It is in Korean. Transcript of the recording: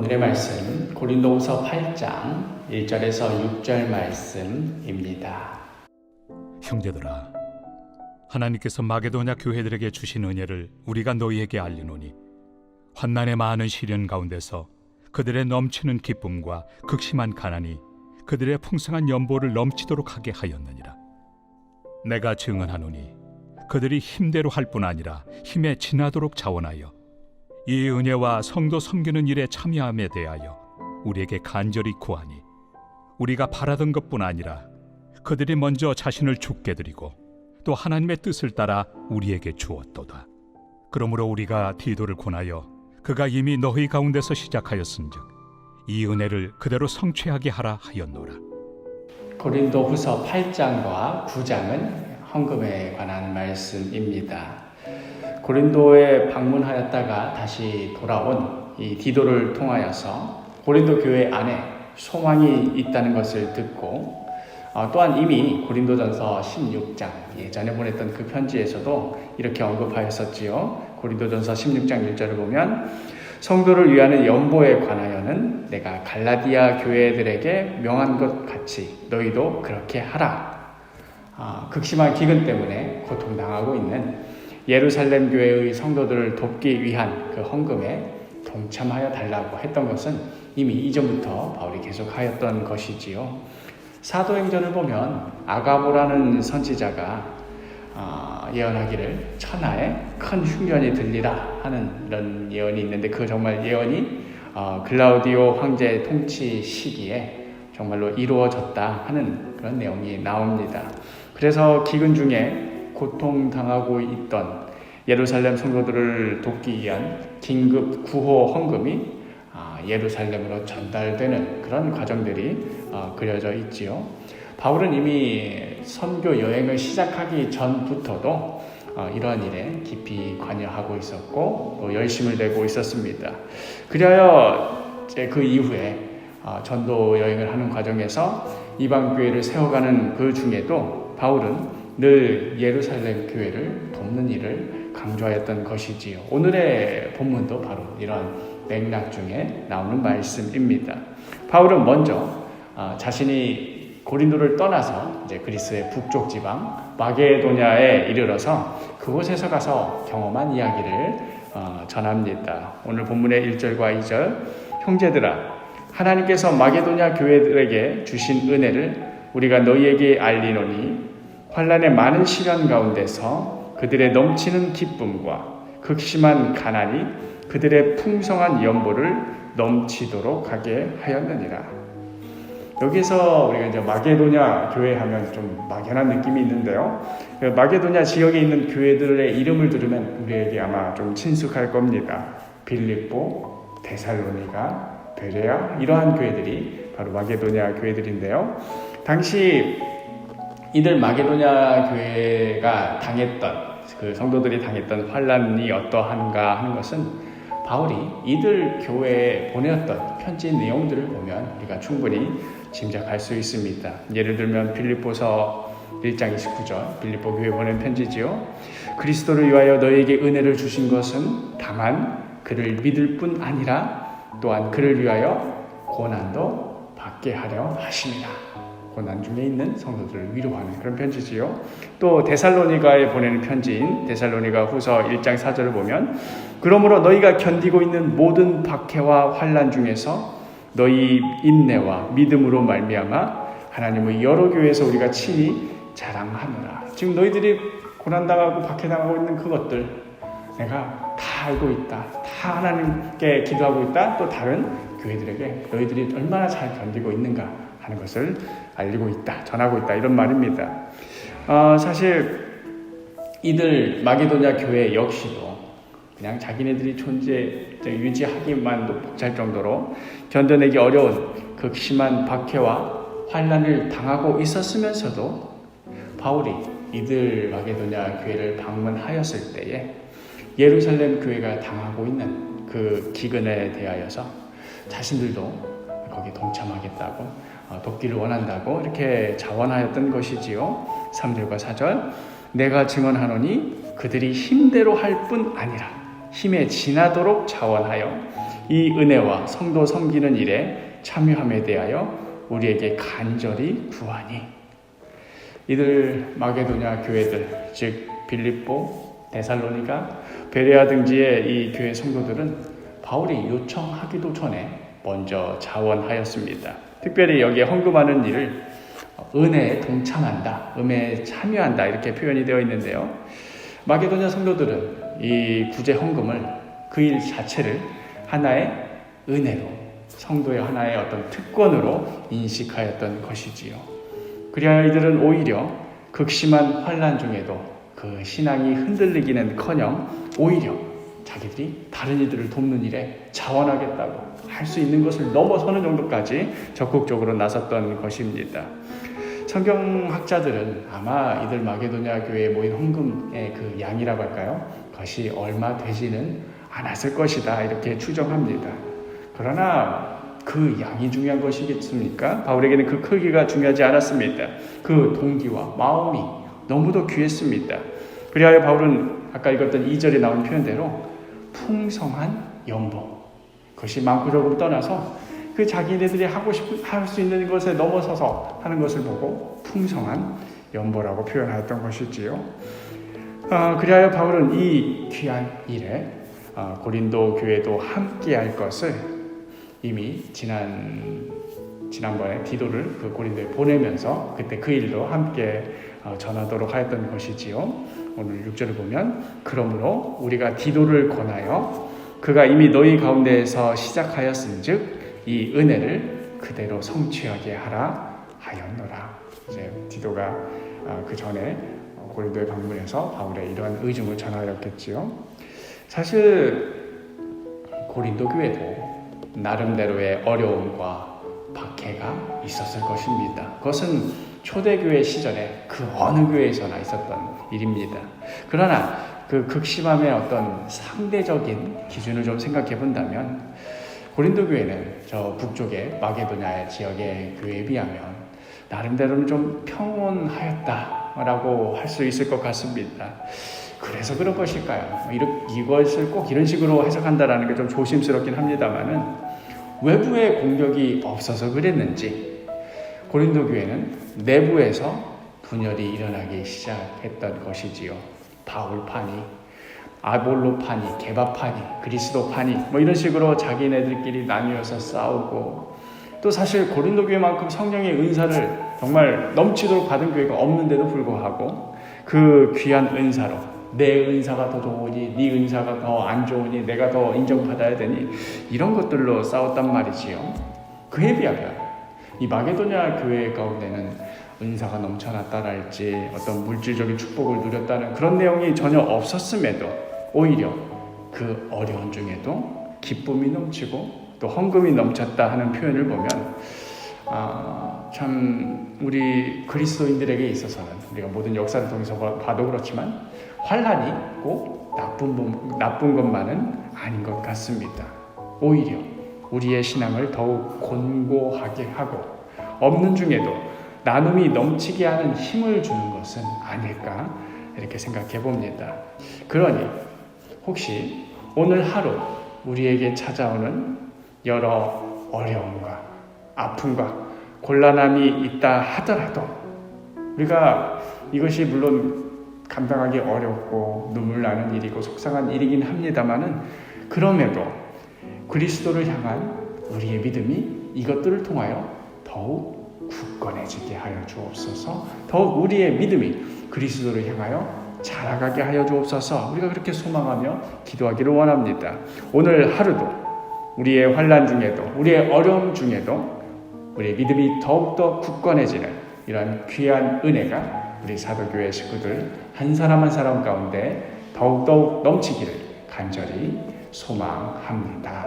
오늘의 말씀 고린도후서 8장 1절에서 6절 말씀입니다. 형제들아, 하나님께서 마게도냐 교회들에게 주신 은혜를 우리가 너희에게 알리노니 환난의 많은 시련 가운데서 그들의 넘치는 기쁨과 극심한 가난이 그들의 풍성한 연보를 넘치도록 하게 하였느니라. 내가 증언하노니 그들이 힘대로 할 뿐 아니라 힘에 지나도록 자원하여 이 은혜와 성도 섬기는 일에 참여함에 대하여 우리에게 간절히 구하니 우리가 바라던 것뿐 아니라 그들이 먼저 자신을 주께 드리고 또 하나님의 뜻을 따라 우리에게 주었도다. 그러므로 우리가 디도를 권하여 그가 이미 너희 가운데서 시작하였은즉 이 은혜를 그대로 성취하게 하라 하였노라. 고린도후서 8장과 9장은 헌금에 관한 말씀입니다. 고린도에 방문하였다가 다시 돌아온 이 디도를 통하여서 고린도 교회 안에 소망이 있다는 것을 듣고 또한 이미 고린도전서 16장 예전에 보냈던 그 편지에서도 이렇게 언급하였었지요. 고린도전서 16장 1절을 보면 성도를 위하는 연보에 관하여는 내가 갈라디아 교회들에게 명한 것 같이 너희도 그렇게 하라. 극심한 기근 때문에 고통당하고 있는 예루살렘 교회의 성도들을 돕기 위한 그 헌금에 동참하여 달라고 했던 것은 이미 이전부터 바울이 계속하였던 것이지요. 사도행전을 보면 아가보라는 선지자가 예언하기를 천하에 큰 흉년이 들리라 하는 이런 예언이 있는데 그 정말 예언이 글라우디오 황제 통치 시기에 정말로 이루어졌다 하는 그런 내용이 나옵니다. 그래서 기근 중에 고통당하고 있던 예루살렘 성도들을 돕기 위한 긴급 구호 헌금이 예루살렘으로 전달되는 그런 과정들이 그려져 있지요. 바울은 이미 선교 여행을 시작하기 전부터도 이러한 일에 깊이 관여하고 있었고 또 열심을 내고 있었습니다. 그리하여 그 이후에 전도 여행을 하는 과정에서 이방 교회를 세워가는 그 중에도 바울은 늘 예루살렘 교회를 돕는 일을 강조하였던 것이지요. 오늘의 본문도 바로 이러한 맥락 중에 나오는 말씀입니다. 바울은 먼저 자신이 고린도를 떠나서 이제 그리스의 북쪽 지방 마게도냐에 이르러서 그곳에서 가서 경험한 이야기를 전합니다. 오늘 본문의 1절과 2절 형제들아, 하나님께서 마게도냐 교회들에게 주신 은혜를 우리가 너희에게 알리노니 환난의 많은 시련 가운데서 그들의 넘치는 기쁨과 극심한 가난이 그들의 풍성한 연보를 넘치도록 하게 하였느니라. 여기서 우리가 이제 마게도냐 교회 하면 좀 막연한 느낌이 있는데요. 마게도냐 지역에 있는 교회들의 이름을 들으면 우리에게 아마 좀 친숙할 겁니다. 빌립보, 데살로니가, 베레아 이러한 교회들이 바로 마게도냐 교회들인데요. 당시 이들 마게도냐 교회가 당했던 그 성도들이 당했던 환난이 어떠한가 하는 것은 바울이 이들 교회에 보내었던 편지 내용들을 보면 우리가 충분히 짐작할 수 있습니다. 예를 들면 빌립보서 1장 29절 빌립보 교회에 보낸 편지지요. 그리스도를 위하여 너희에게 은혜를 주신 것은 다만 그를 믿을 뿐 아니라 또한 그를 위하여 고난도 받게 하려 하심이라. 고난 중에 있는 성도들을 위로하는 그런 편지지요. 또 데살로니가에 보내는 편지인 데살로니가 후서 1장 4절을 보면 그러므로 너희가 견디고 있는 모든 박해와 환난 중에서 너희 인내와 믿음으로 말미암아 하나님의 여러 교회에서 우리가 친히 자랑하노라. 지금 너희들이 고난당하고 박해당하고 있는 그것들 내가 다 알고 있다. 다 하나님께 기도하고 있다. 또 다른 교회들에게 너희들이 얼마나 잘 견디고 있는가 하는 것을 알리고 있다, 전하고 있다 이런 말입니다. 사실 이들 마게도냐 교회 역시도 그냥 자기네들이 존재 유지하기만도 벅찰 정도로 견뎌내기 어려운 극심한 박해와 환난을 당하고 있었으면서도 바울이 이들 마게도냐 교회를 방문하였을 때에 예루살렘 교회가 당하고 있는 그 기근에 대하여서 자신들도 거기에 동참하겠다고 돕기를 원한다고 이렇게 자원하였던 것이지요. 3절과 4절 내가 증언하노니 그들이 힘대로 할 뿐 아니라 힘에 지나도록 자원하여 이 은혜와 성도 섬기는 일에 참여함에 대하여 우리에게 간절히 구하니. 이들 마게도냐 교회들, 즉 빌립보, 데살로니가, 베레아 등지의 이 교회 성도들은 바울이 요청하기도 전에 먼저 자원하였습니다. 특별히 여기에 헌금하는 일을 은혜에 동참한다, 은혜에 참여한다 이렇게 표현이 되어 있는데요. 마게도냐 성도들은 이 구제 헌금을, 그 일 자체를 하나의 은혜로, 성도의 하나의 어떤 특권으로 인식하였던 것이지요. 그리하여 이들은 오히려 극심한 환난 중에도 그 신앙이 흔들리기는커녕 오히려 자기들이 다른 이들을 돕는 일에 자원하겠다고 할 수 있는 것을 넘어서는 정도까지 적극적으로 나섰던 것입니다. 성경학자들은 아마 이들 마게도냐 교회에 모인 헌금의 그 양이라고 할까요? 그것이 얼마 되지는 않았을 것이다 이렇게 추정합니다. 그러나 그 양이 중요한 것이겠습니까? 바울에게는 그 크기가 중요하지 않았습니다. 그 동기와 마음이 너무도 귀했습니다. 그리하여 바울은 아까 읽었던 2절에 나온 표현대로 풍성한 연봉, 그것이 많고 적음을 떠나서 그 자기네들이 할 수 있는 것에 넘어서서 하는 것을 보고 풍성한 연보라고 표현하였던 것이지요. 그리하여 바울은 이 귀한 일에 고린도 교회도 함께 할 것을 이미 지난번에 디도를 그 고린도에 보내면서 그때 그 일도 함께 전하도록 하였던 것이지요. 오늘 6절을 보면, 그러므로 우리가 디도를 권하여 그가 이미 너희 가운데에서 시작하였은즉 이 은혜를 그대로 성취하게 하라 하였노라. 이제 디도가 그 전에 고린도에 방문해서 바울의 이러한 의중을 전하였겠지요. 사실 고린도 교회도 나름대로의 어려움과 박해가 있었을 것입니다. 그것은 초대교회 시절에 그 어느 교회에서나 있었던 일입니다. 그러나 그 극심함의 어떤 상대적인 기준을 좀 생각해 본다면 고린도 교회는 저 북쪽의 마게도냐 지역의 교회에 비하면 나름대로는 좀 평온하였다라고 할 수 있을 것 같습니다. 그래서 그런 것일까요? 이것을 꼭 이런 식으로 해석한다라는 게 좀 조심스럽긴 합니다만은 외부의 공격이 없어서 그랬는지 고린도 교회는 내부에서 분열이 일어나기 시작했던 것이지요. 바울파니, 아볼로파니, 게바파니, 그리스도파니 이런 식으로 자기네들끼리 나뉘어서 싸우고, 또 사실 고린도 교회만큼 성령의 은사를 정말 넘치도록 받은 교회가 없는데도 불구하고 그 귀한 은사로 내 은사가 더 좋으니 네 은사가 더 안 좋으니 내가 더 인정받아야 되니 이런 것들로 싸웠단 말이지요. 그에 비하면 이 마게도냐 교회 가운데는 은사가 넘쳐났다랄지 어떤 물질적인 축복을 누렸다는 그런 내용이 전혀 없었음에도 오히려 그 어려운 중에도 기쁨이 넘치고 또 헌금이 넘쳤다 하는 표현을 보면 참 우리 그리스도인들에게 있어서는 우리가 모든 역사를 통해서 봐도 그렇지만 환난이 꼭 나쁜 것만은 아닌 것 같습니다. 오히려 우리의 신앙을 더욱 곤고하게 하고 없는 중에도 나눔이 넘치게 하는 힘을 주는 것은 아닐까 이렇게 생각해 봅니다. 그러니 혹시 오늘 하루 우리에게 찾아오는 여러 어려움과 아픔과 곤란함이 있다 하더라도 우리가 이것이 물론 감당하기 어렵고 눈물 나는 일이고 속상한 일이긴 합니다만은 그럼에도 그리스도를 향한 우리의 믿음이 이것들을 통하여 더욱 굳건해지게 하여 주옵소서. 더욱 우리의 믿음이 그리스도를 향하여 자라가게 하여 주옵소서. 우리가 그렇게 소망하며 기도하기를 원합니다. 오늘 하루도 우리의 환난 중에도 우리의 어려움 중에도 우리의 믿음이 더욱더 굳건해지는 이런 귀한 은혜가 우리 사도교회 식구들 한 사람 한 사람 가운데 더욱더욱 넘치기를 간절히 소망합니다.